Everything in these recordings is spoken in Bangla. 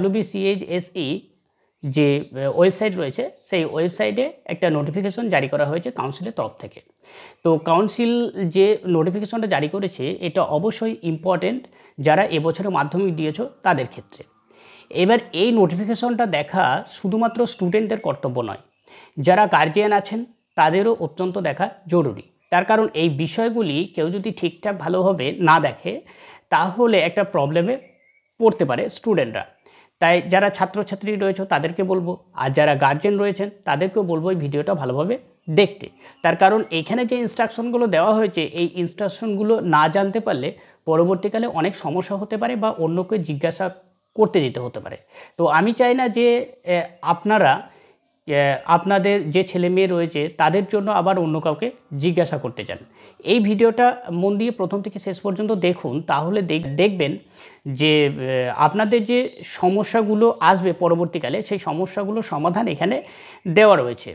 WBCHSE যে ওয়েবসাইট রয়েছে সেই ওয়েবসাইটে একটা নোটিফিকেশন জারি করা হয়েছে কাউন্সিলের তরফ থেকে। তো কাউন্সিল যে নোটিফিকেশনটা জারি করেছে এটা অবশ্যই ইম্পর্টেন্ট যারা এবছরে মাধ্যমিক দিয়েছো তাদের ক্ষেত্রে। এবার এই নোটিফিকেশনটা দেখা শুধুমাত্র স্টুডেন্টের কর্তব্য নয়, যারা গার্জিয়ান আছেন তাদেরও অত্যন্ত দেখা জরুরি। তার কারণ এই বিষয়গুলি কেউ যদি ঠিকঠাক ভালোভাবে না দেখে তাহলে একটা প্রবলেমে পড়তে পারে স্টুডেন্টরা। তাই যারা ছাত্রছাত্রী রয়েছে তাদেরকে বলবো, আর যারা গার্জেন রয়েছেন তাদেরকেও বলবো এই ভিডিওটা ভালোভাবে দেখতে। তার কারণ এখানে যে ইনস্ট্রাকশনগুলো দেওয়া হয়েছে এই ইনস্ট্রাকশনগুলো না জানতে পারলে পরবর্তীকালে অনেক সমস্যা হতে পারে বা অন্যকে জিজ্ঞাসা করতে যেতে হতে পারে। তো আমি চাই না যে আপনারা আপনাদের যে ছেলে মেয়ে রয়েছে তাদের জন্য আবার অন্য কাউকে জিজ্ঞাসা করতে চান। এই ভিডিওটা মন দিয়ে প্রথম থেকে শেষ পর্যন্ত দেখুন, তাহলে দেখবেন যে আপনাদের যে সমস্যাগুলো আসবে পরবর্তীকালে সেই সমস্যাগুলোর সমাধান এখানে দেওয়া রয়েছে।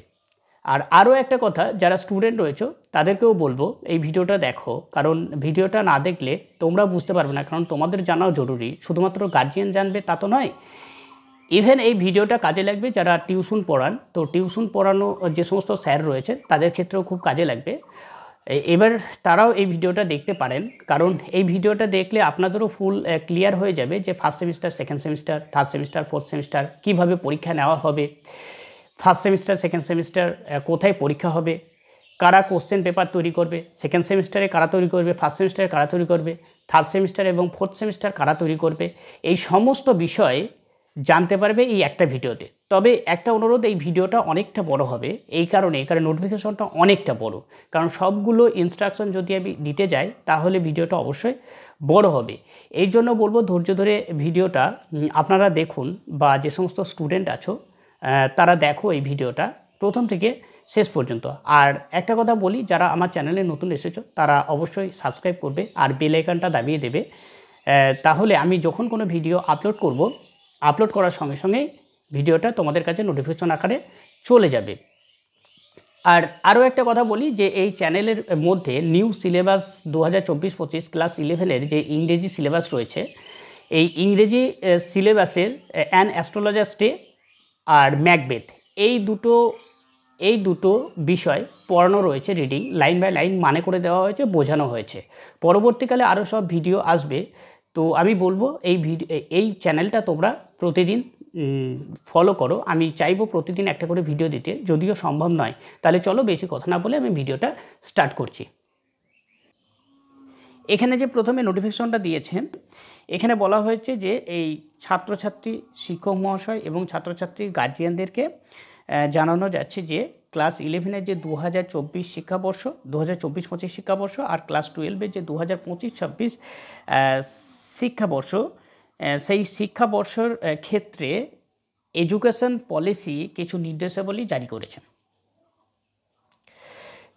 আর আরও একটা কথা, যারা স্টুডেন্ট রয়েছে তাদেরকেও বলবো এই ভিডিওটা দেখো, কারণ ভিডিওটা না দেখলে তোমরা বুঝতে পারবে না, কারণ তোমাদের জানাও জরুরি। শুধুমাত্র গার্জিয়ান জানবে তা তো নয়, ইভেন এই ভিডিওটা কাজে লাগবে যারা টিউশন পড়ান। তো টিউশন পড়ানো যে সমস্ত স্যার রয়েছে তাদের ক্ষেত্রেও খুব কাজে লাগবে। এবার তারাও এই ভিডিওটা দেখতে পারেন, কারণ এই ভিডিওটা দেখলে আপনাদেরও ফুল ক্লিয়ার হয়ে যাবে যে first semester, second semester, third semester, fourth semester কীভাবে পরীক্ষা নেওয়া হবে, ফার্স্ট সেমিস্টার সেকেন্ড সেমিস্টার কোথায় পরীক্ষা হবে, কারা কোশ্চেন পেপার তৈরি করবে, সেকেন্ড সেমিস্টারে কারা তৈরি করবে, ফার্স্ট সেমিস্টারে কারা তৈরি করবে, থার্ড সেমিস্টার এবং ফোর্থ সেমিস্টার কারা তৈরি করবে, এই সমস্ত বিষয় জানতে পারবে এই একটা ভিডিওতে। তবে একটা অনুরোধ, এই ভিডিওটা অনেকটা বড় হবে এই কারণে নোটিফিকেশনটা অনেকটা বড়, কারণ সবগুলো ইনস্ট্রাকশন যদি আমি দিতে যাই তাহলে ভিডিওটা অবশ্যই বড় হবে। এই জন্য বলবো ধৈর্য ধরে ভিডিওটা আপনারা দেখুন, বা যে সমস্ত স্টুডেন্ট আছো তারা দেখো এই ভিডিওটা প্রথম থেকে শেষ পর্যন্ত। আর একটা কথা বলি, যারা আমার চ্যানেলে নতুন এসেছো তারা অবশ্যই সাবস্ক্রাইব করবে আর বেল আইকনটা দাবিয়ে দেবে, তাহলে আমি যখন কোনো ভিডিও আপলোড করব, আপলোড করার সঙ্গে সঙ্গে ভিডিওটা তোমাদের কাছে নোটিফিকেশন আকারে চলে যাবে। আর আরও একটা কথা বলি যে এই চ্যানেলের মধ্যে নিউ সিলেবাস 2024-25 ক্লাস 11-এর যে ইংরেজি সিলেবাস রয়েছে, এই ইংরেজি সিলেবাসের অ্যান অ্যাস্ট্রোলজার্স ডে আর ম্যাকবেথ এই দুটো বিষয় পড়ানো রয়েছে। রিডিং লাইন বাই লাইন মানে করে দেওয়া হয়েছে, বোঝানো হয়েছে। পরবর্তীকালে আরও সব ভিডিও আসবে। তো আমি বলবো এই চ্যানেলটা তোমরা প্রতিদিন ফলো করো। আমি চাইবো প্রতিদিন একটা করে ভিডিও দিতে, যদিও সম্ভব নয়। তাহলে চলো বেশি কথা না বলে আমি ভিডিওটা স্টার্ট করছি। এখানে যে প্রথমে নোটিফিকেশনটা দিয়েছেন, এখানে বলা হয়েছে যে এই ছাত্রছাত্রী, শিক্ষক মহাশয় এবং ছাত্রছাত্রী গার্জিয়ানদেরকে জানানো যাচ্ছে যে ক্লাস 11-এর যে 2024 শিক্ষাবর্ষ, 2024-25 শিক্ষাবর্ষ আর ক্লাস 12-এর যে 2025-26 শিক্ষাবর্ষ, সেই শিক্ষাবর্ষের ক্ষেত্রে এডুকেশন পলিসি কিছু নির্দেশাবলী জারি করেছে।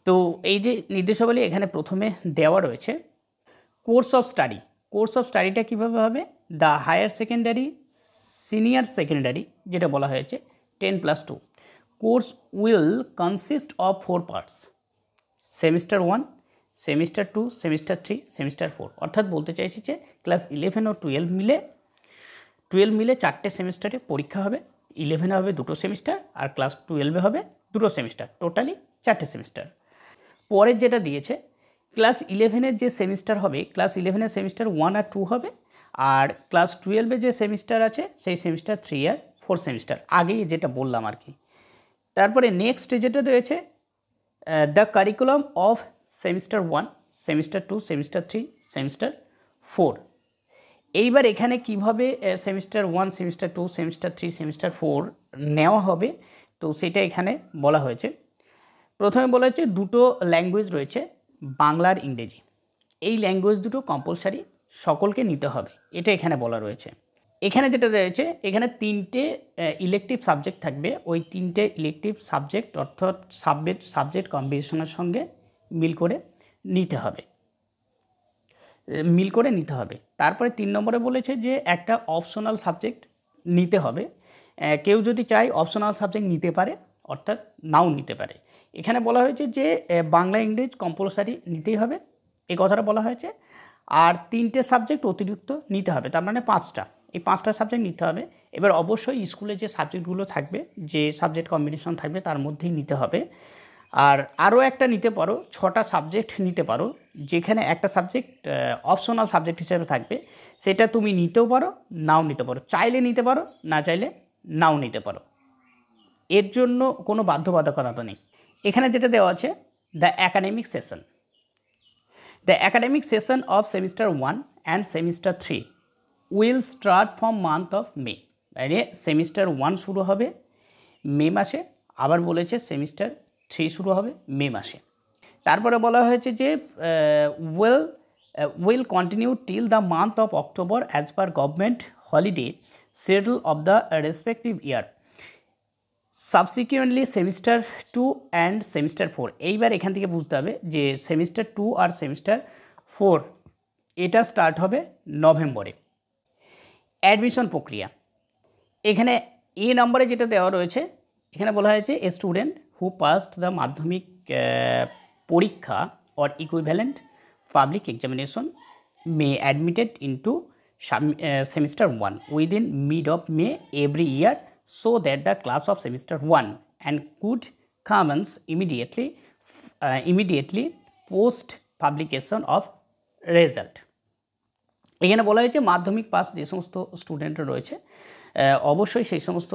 তো এই যে নির্দেশাবলী এখানে প্রথমে দেওয়া রয়েছে, কোর্স অফ স্টাডিটা কীভাবে হবে, the higher secondary, senior secondary যেটা বলা হয়েছে 10+2 course will consist of 4 parts, semester 1, semester 2, semester 3, semester 4। অর্থাৎ বলতে চাইছি যে ক্লাস 11 ও 12 মিলে 4টে সেমিস্টারে পরীক্ষা হবে। 11-এ হবে 2টো সেমিস্টার আর ক্লাস 12-এ হবে 2টো সেমিস্টার, টোটালি 4টে সেমিস্টার। পরের যেটা দিয়েছে, ক্লাস 11-এর যে সেমিস্টার হবে, ক্লাস 11-এর সেমিস্টার 1 আর 2 হবে, আর ক্লাস 12-এর যে সেমিস্টার আছে সেই সেমিস্টার 3 আর 4 সেমিস্টার, আগেই যেটা বললাম আর কি। তারপরে নেক্সট যেটা রয়েছে, the curriculum of semester 1, semester 2, semester 3, semester 4। এইবার এখানে কিভাবে সেমিস্টার 1, সেমিস্টার 2, সেমিস্টার 3, সেমিস্টার 4 নেওয়া হবে, তো সেটা এখানে বলা হয়েছে। প্রথমে বলা হয়েছে দুটো ল্যাঙ্গুয়েজ রয়েছে, বাংলা আর ইংরেজি। এই ল্যাঙ্গুয়েজ দুটো কম্পালসারি সকলকে নিতে হবে, এটা এখানে বলা রয়েছে। এখানে যেটা রয়েছে, এখানে 3টে ইলেকটিভ সাবজেক্ট থাকবে। ওই 3টে ইলেকটিভ সাবজেক্ট অর্থাৎ সাবজেক্ট কম্বিনেশনের সঙ্গে মিল করে নিতে হবে। তারপরে 3 নম্বরে বলেছে যে একটা অপশনাল সাবজেক্ট নিতে হবে। কেউ যদি চায় অপশনাল সাবজেক্ট নিতে পারে, অর্থাৎ নাও নিতে পারে। এখানে বলা হয়েছে যে বাংলা ইংরেজি কম্পালসারি নিতেই হবে, এই কথাটা বলা হয়েছে। আর 3টে সাবজেক্ট অতিরিক্ত নিতে হবে, তার মানে 5টা। এই 5টা সাবজেক্ট নিতে হবে। এবার অবশ্যই স্কুলে যে সাবজেক্টগুলো থাকবে, যে সাবজেক্ট কম্বিনেশন থাকবে তার মধ্যেই নিতে হবে। আর আরও একটা নিতে পারো, 6টা সাবজেক্ট নিতে পারো, যেখানে একটা সাবজেক্ট অপশনাল সাবজেক্ট হিসেবে থাকবে, সেটা তুমি নিতেও পারো নাও নিতে পারো, চাইলে নিতে পারো না চাইলে নাও নিতে পারো, এর জন্য কোনো বাধ্যবাধকতা তো নেই। এখানে যেটা দেওয়া আছে, the academic session. The academic session of semester 1 and semester 3 will start from month of May। মানে সেমিস্টার 1 শুরু হবে মে মাসে, আবার বলেছে সেমিস্টার 3 শুরু হবে মে মাসে। তারপরে বলা হয়েছে যে will continue till the month of October as per government holiday schedule of the respective year। Subsequently semester 2 and semester 4, এইবার এখান থেকে বুঝতে হবে যে সেমিস্টার 2 আর সেমিস্টার 4 এটা স্টার্ট হবে নভেম্বরে। অ্যাডমিশন প্রক্রিয়া, এখানে এ নম্বরে যেটা দেওয়া রয়েছে, এখানে বলা হয়েছে a student who passed the মাধ্যমিক পরীক্ষা or equivalent public examination May admitted into semester 1 within mid of May every year so that the class of semester 1 and could commence immediately post publication of result। এখানে বলা হয়েছে মাধ্যমিক পাস যে সমস্ত স্টুডেন্টরা রয়েছে, অবশ্যই সেই সমস্ত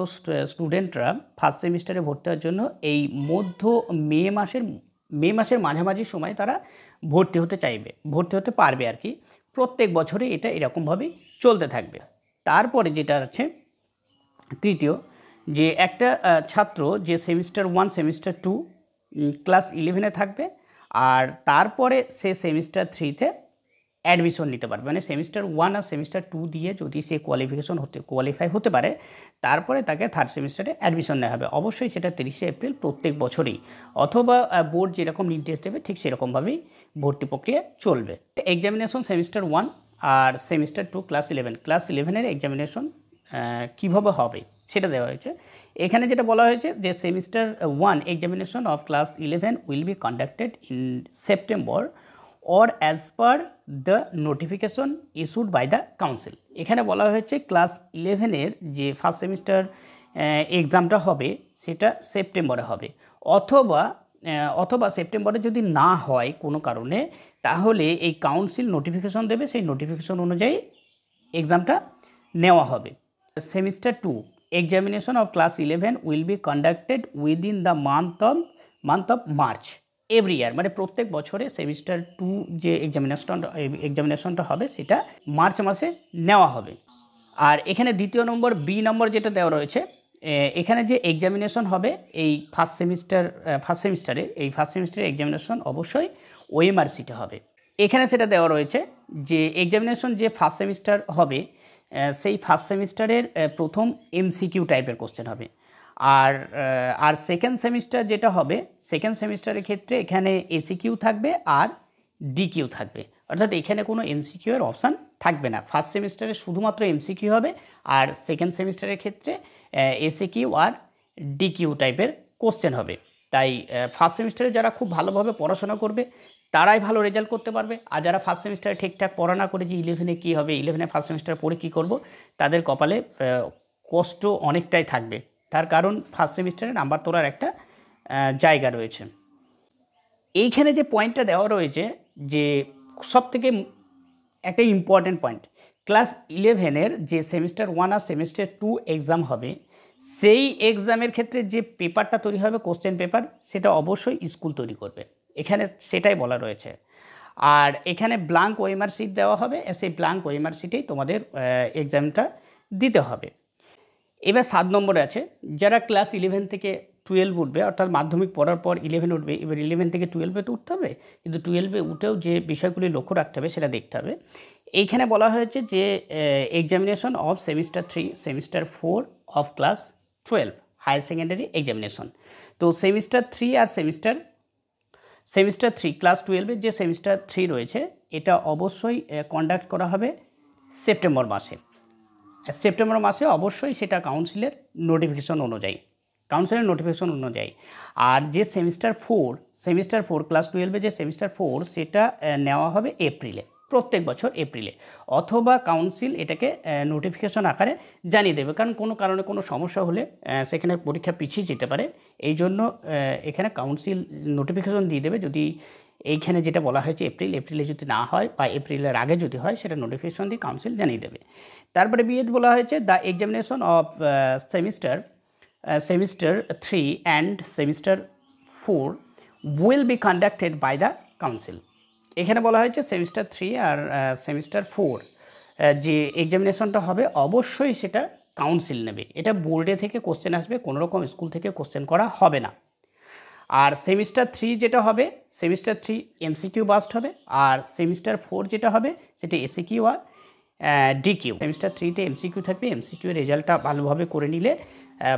স্টুডেন্টরা ফার্স্ট সেমিস্টারে ভর্তি হওয়ার জন্য এই মে মাসের মাঝামাঝি সময় তারা ভর্তি হতে পারবে আর কি। প্রত্যেক বছরে এটা এরকমভাবেই চলতে থাকবে। তারপরে যেটা আছে তৃতীয়, যে একটা ছাত্র যে সেমিস্টার 1 সেমিস্টার 2 ক্লাস 11-এ থাকবে, আর তারপরে সে সেমিস্টার 3-তে অ্যাডমিশন নিতে পারবে। মানে সেমিস্টার 1 আর সেমিস্টার 2 দিয়ে যদি সে কোয়ালিফাই হতে পারে, তারপরে তাকে থার্ড সেমিস্টারে অ্যাডমিশন নেওয়া হবে। অবশ্যই সেটা 30শে এপ্রিল প্রত্যেক বছরই, অথবা বোর্ড যেরকম নির্দেশ দেবে ঠিক সেরকমভাবেই ভর্তি প্রক্রিয়া চলবে। এক্সামিনেশন সেমিস্টার 1 আর সেমিস্টার 2 ক্লাস 11-এর এক্সামিনেশন কীভাবে হবে সেটা দেওয়া হয়েছে। এখানে যেটা বলা হয়েছে যে semester 1 examination of class 11 will be conducted in September or as per the notification issued by the council। এখানে বলা হয়েছে ক্লাস 11-এর যে ফার্স্ট সেমিস্টার এক্সামটা হবে সেটা সেপ্টেম্বরে হবে, অথবা সেপ্টেম্বরে যদি না হয় কোনো কারণে, তাহলে এই কাউন্সিল নোটিফিকেশন দেবে, সেই নোটিফিকেশন অনুযায়ী এক্সামটা নেওয়া হবে। Semester 2 examination of class 11 will be conducted within the month of March every year. মানে প্রত্যেক বছরে সেমিস্টার 2 যে এক্সামিনেশনটা হবে সেটা মার্চ মাসে নেওয়া হবে। আর এখানে দ্বিতীয় নম্বর বি নম্বর যেটা দেওয়া রয়েছে, এখানে যে এক্সামিনেশন হবে এই ফার্স্ট সেমিস্টারের এক্সামিনেশন অবশ্যই ওএমআর সিটে হবে। এখানে সেটা দেওয়া রয়েছে যে এক্সামিনেশন যে ফার্স্ট সেমিস্টার হবে, সেই ফার্স্ট সেমিস্টারের প্রথম এমসিকিউ টাইপের কোশ্চেন হবে। আর সেকেন্ড সেমিস্টার যেটা হবে, সেকেন্ড সেমিস্টারের ক্ষেত্রে এখানে এসিকিউ থাকবে আর ডিকিউ থাকবে, অর্থাৎ এখানে কোনো এমসিকিউ এর অপশান থাকবে না। ফার্স্ট সেমিস্টারে শুধুমাত্র এমসিকিউ হবে, আর সেকেন্ড সেমিস্টারের ক্ষেত্রে এসিকিউ আর ডিকিউ টাইপের কোশ্চেন হবে। তাই ফার্স্ট সেমিস্টারে যারা খুব ভালোভাবে পড়াশোনা করবে তারাই ভালো রেজাল্ট করতে পারবে, আর যারা ফার্স্ট সেমিস্টারে ঠিকঠাক পড়া না করে যে 11-এ কী হবে, 11-এ ফার্স্ট সেমিস্টার পড়ে কী করব, তাদের কপালে কষ্ট অনেকটাই থাকবে। তার কারণ ফার্স্ট সেমিস্টারে নাম্বার তোলার একটা জায়গা রয়েছে। এইখানে যে পয়েন্টটা দেওয়া রয়েছে, যে সবথেকে একটা ইম্পর্ট্যান্ট পয়েন্ট, ক্লাস 11-এর যে সেমিস্টার 1 আর সেমিস্টার 2 এক্সাম হবে, সেই এক্সামের ক্ষেত্রে যে পেপারটা তৈরি হবে কোশ্চেন পেপার, সেটা অবশ্যই স্কুল তৈরি করবে, এখানে সেটাই বলা রয়েছে। আর এখানে ব্ল্যাঙ্ক ওএমআর শিট দেওয়া হবে, সেই ব্ল্যাঙ্ক ওএমআর শিটেই তোমাদের এক্সামটা দিতে হবে। এবার 7 নম্বরে আছে যারা ক্লাস 11 থেকে 12 উঠবে, অর্থাৎ মাধ্যমিক পড়ার পর 11 উঠবে। এবার 11 থেকে 12-এ তো উঠতে হবে, কিন্তু 12-এ উঠেও যে বিষয়গুলি লক্ষ্য রাখতে হবে সেটা দেখতে হবে। এইখানে বলা হয়েছে যে examination of semester 3 semester 4 of class 12 higher secondary examination. তো সেমিস্টার 3 আর সেমিস্টার 3 ক্লাস 12-এর যে সেমিস্টার 3 রয়েছে, এটা অবশ্যই কন্ডাক্ট করা হবে সেপ্টেম্বর মাসে অবশ্যই, সেটা কাউন্সিলের নোটিফিকেশন অনুযায়ী। আর যে সেমিস্টার 4 ক্লাস 12-এ যে সেমিস্টার 4 সেটা নেওয়া হবে এপ্রিলে। প্রত্যেক বছর এপ্রিলে, অথবা কাউন্সিল এটাকে নোটিফিকেশন আকারে জানিয়ে দেবে, কারণ কোনো কারণে কোনো সমস্যা হলে সেখানে পরীক্ষা পিছিয়ে যেতে পারে। এই জন্য এখানে কাউন্সিল নোটিফিকেশন দিয়ে দেবে। যদি এইখানে যেটা বলা হয়েছে এপ্রিলে যদি না হয় বা এপ্রিলের আগে যদি হয়, সেটা নোটিফিকেশন দিয়ে কাউন্সিল জানিয়ে দেবে। তারপরে বিএড বলা হয়েছে the examination of semester 3 and semester 4 will be conducted by the council। এখানে বলা হয়েছে সেমিস্টার 3 আর সেমিস্টার 4 যে এক্সামিনেশনটা হবে অবশ্যই সেটা কাউন্সিল নেবে। এটা বোর্ডে থেকে কোশ্চেন আসবে, কোনো রকম স্কুল থেকে কোশ্চেন করা হবে না। আর সেমিস্টার 3 যেটা হবে, সেমিস্টার 3 এমসিকিউ বাস্ট হবে, আর সেমিস্টার 4 যেটা হবে সেটা এসিকিউ আর ডিকিউ। সেমিস্টার 3তে এমসিকিউ থাকবে, এমসিকিউ রেজাল্টটা ভালোভাবে করে নিলে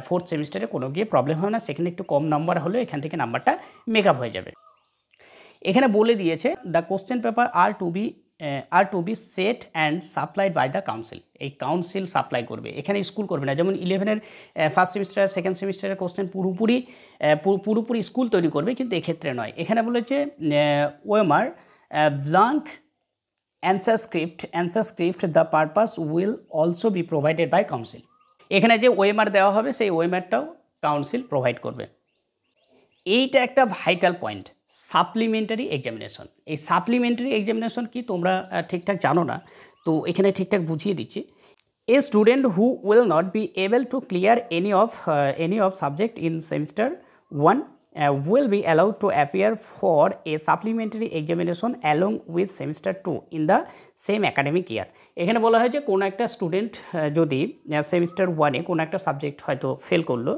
ফোর্থ সেমিস্টারে কোনো গিয়ে প্রবলেম হবে না। সেখানে একটু কম নাম্বার হলেও এখান থেকে নাম্বারটা মেকআপ হয়ে যাবে। এখানে বলে দিয়েছে the question paper are to be set and supplied by the council. এই কাউন্সিল সাপ্লাই করবে, এখানে স্কুল করবে না। যেমন 11-এর ফার্স্ট সেমিস্টার সেকেন্ড সেমিস্টারের কোশ্চেন পুরোপুরি স্কুল তৈরি করবে, কিন্তু এক্ষেত্রে নয়। এখানে বলেছে OMR blank answer script the purpose will also be provided by council. এখানে যে ওএমআর দেওয়া হবে সেই ওএমআরটাও কাউন্সিল প্রোভাইড করবে। এইটা একটা ভাইটাল পয়েন্ট, সাপ্লিমেন্টারি এক্সামিনেশন। এই সাপ্লিমেন্টারি এক্সামিনেশন কি তোমরা ঠিকঠাক জানো না, তো এখানে ঠিকঠাক বুঝিয়ে দিচ্ছি। A student who will not be able to clear any of subject in semester 1 will be allowed to appear for a supplementary examination along with semester 2 in the same academic year। এখানে বলা হয় যে কোনো একটা স্টুডেন্ট যদি সেমিস্টার 1-এ কোনো একটা সাবজেক্ট হয়তো ফেল করলো,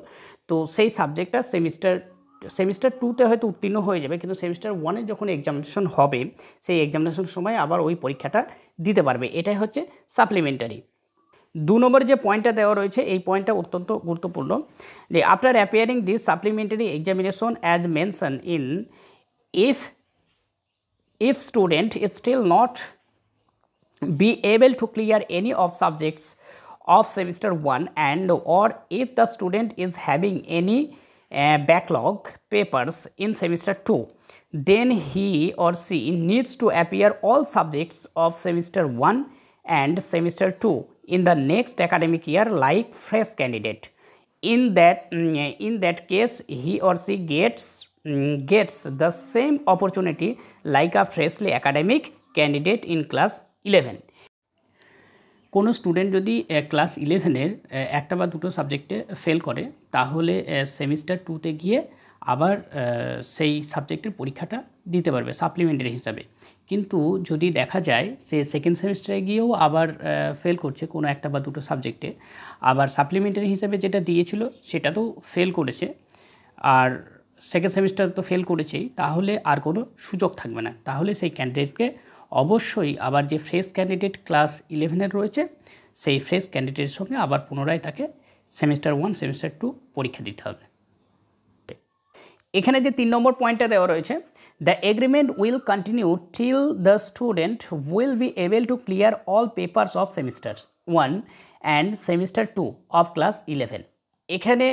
তো সেই সাবজেক্টটা সেমিস্টার 2-তে হয়তো উত্তীর্ণ হয়ে যাবে, কিন্তু সেমিস্টার 1-এ যখন এক্সামিনেশন হবে সেই এক্সামিনেশন সময় আবার ওই পরীক্ষাটা দিতে পারবে। এটাই হচ্ছে সাপ্লিমেন্টারি। 2 নম্বর যে পয়েন্টটা দেওয়া রয়েছে এই পয়েন্টটা অত্যন্ত গুরুত্বপূর্ণ, যে after appearing this supplementary examination as mention in if student is still not be able to clear any of subjects of semester 1 and or if the student is having any backlog papers in semester 2, then he or she needs to appear all subjects of semester 1 and semester 2 in the next academic year like fresh candidate. In that case he or she gets the same opportunity like a freshly academic candidate in class 11। কোনো স্টুডেন্ট যদি ক্লাস 11-এর একটা বা দুটো সাবজেক্টে ফেল করে, তাহলে সেমিস্টার 2-তে গিয়ে আবার সেই সাবজেক্টের পরীক্ষাটা দিতে পারবে সাপ্লিমেন্টারি হিসাবে। কিন্তু যদি দেখা যায় সে সেকেন্ড সেমিস্টারে গিয়েও আবার ফেল করছে কোনো একটা বা দুটো সাবজেক্টে, আবার সাপ্লিমেন্টারি হিসাবে যেটা দিয়েছিল সেটা তো ফেল করেছে আর সেকেন্ড সেমিস্টার তো ফেল করেছেই, তাহলে আর কোনো সুযোগ থাকবে না। তাহলে সেই ক্যান্ডিডেটকে অবশ্যই আবার যে ফ্রেশ ক্যান্ডিডেট ক্লাস 11-এর রয়েছে সেই ফ্রেশ ক্যান্ডিডেটের সঙ্গে আবার পুনরায় তাকে সেমিস্টার 1 সেমিস্টার 2 পরীক্ষা দিতে হবে। এখানে যে 3 নম্বর পয়েন্টটা দেওয়া রয়েছে, the agreement will continue till the student will be able to clear all papers of semester 1 and semester 2 of class 11। এখানে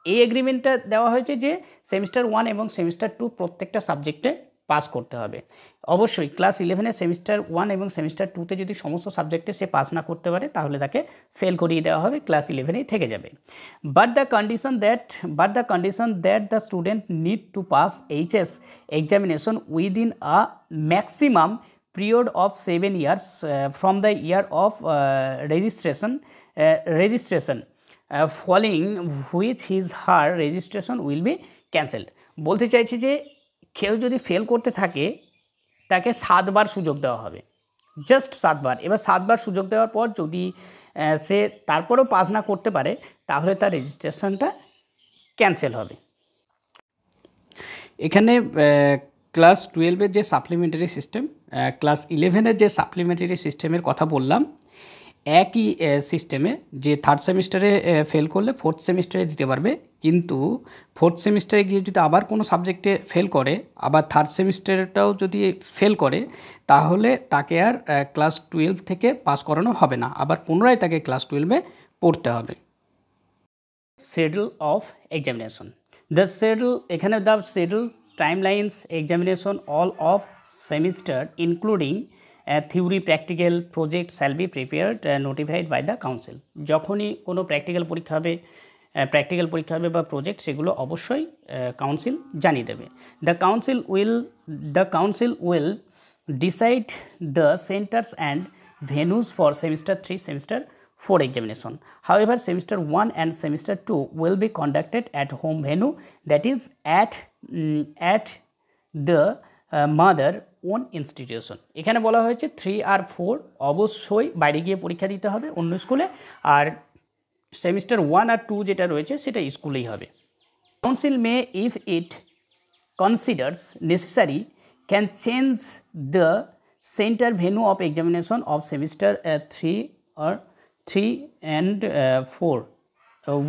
এই এগ্রিমেন্টটা দেওয়া হয়েছে যে সেমিস্টার 1 এবং সেমিস্টার 2 প্রত্যেকটা সাবজেক্টে পাস করতে হবে। অবশ্যই ক্লাস 11-এ সেমিস্টার 1 এবং সেমিস্টার 2-তে যদি সমস্ত সাবজেক্টে সে পাস না করতে পারে তাহলে তাকে ফেল করিয়ে দেওয়া হবে, ক্লাস 11-এই থেকে যাবে। But the condition that the student need to pass HS examination within a maximum period of 7 years from the year of registration following which her registration will be cancelled। বলতে চাইছি যে কেউ যদি ফেল করতে থাকে তাকে 7 বার সুযোগ দেওয়া হবে, জাস্ট 7 বার। এবার 7 বার সুযোগ দেওয়ার পর যদি সে তারপরেও পাস না করতে পারে তাহলে তার রেজিস্ট্রেশনটা ক্যান্সেল হবে। এখানে ক্লাস 12-এর যে সাপ্লিমেন্টারি সিস্টেম, ক্লাস 11-এর যে সাপ্লিমেন্টারি সিস্টেমের কথা বললাম, একই সিস্টেমে যে থার্ড সেমিস্টারে ফেল করলে ফোর্থ সেমিস্টারে দিতে পারবে, কিন্তু ফোর্থ সেমিস্টারে গিয়ে যদি আবার কোনো সাবজেক্টে ফেল করে, আবার থার্ড সেমিস্টারটাও যদি ফেল করে, তাহলে তাকে আর ক্লাস 12 থেকে পাস করানো হবে না, আবার পুনরায় তাকে ক্লাস 12-এ পড়তে হবে। Schedule of examination, the schedule, এখানে the schedule timelines examination all of semester including theory practical project shall be prepared notified by the council. যখনই কোনো প্র্যাকটিক্যাল পরীক্ষা হবে বা প্রজেক্ট, সেগুলো অবশ্যই কাউন্সিল জানিয়ে দেবে। The council will decide the centres and venues for semester 3, semester 4 examination. However, semester 1 and semester 2 will be conducted at home venue, that is at the mother own institution. এখানে বলা হয়েছে 3 আর 4 অবশ্যই বাইরে গিয়ে পরীক্ষা দিতে হবে অন্য স্কুলে, আর সেমিস্টার 1 আর 2 যেটা রয়েছে সেটা স্কুলেই হবে। Council May, if it considers necessary, can change the center venue of examination of semester 3 and 4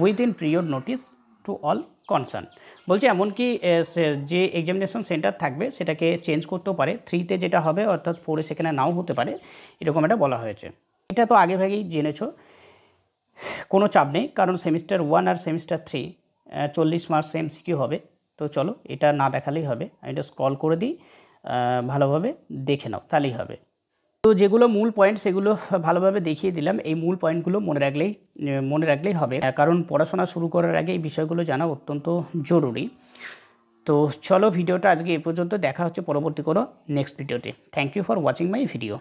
within prior notice to all concerned. বলছে এমনকি যে এক্সামিনেশন সেন্টার থাকবে সেটাকে চেঞ্জ করতেও পারে, 3তে যেটা হবে অর্থাৎ 4 সেখানে নাও হতে পারে, এরকম একটা বলা হয়েছে। এটা তো আগেভাগেই জেনেছো, কোনো চাপ নেই, কারণ সেমিস্টার 1 আর সেমিস্টার 3 40 মার্কস MCQ হবে। তো চলো, এটা না দেখালেই হবে, আমি এটা স্ক্রল করে দিই, ভালোভাবে দেখে নাও, তাহলেই হবে। তো যেগুলো মূল পয়েন্ট সেগুলো ভালোভাবে দেখিয়ে দিলাম। এই মূল পয়েন্টগুলো মনে রাখলেই হবে, কারণ পড়াশোনা শুরু করার আগে এই বিষয়গুলো জানা অত্যন্ত জরুরি। তো চলো, ভিডিওটা আজকে এ পর্যন্ত, দেখা হচ্ছে পরবর্তী কোনো নেক্সট ভিডিওতে। Thank you for watching my video.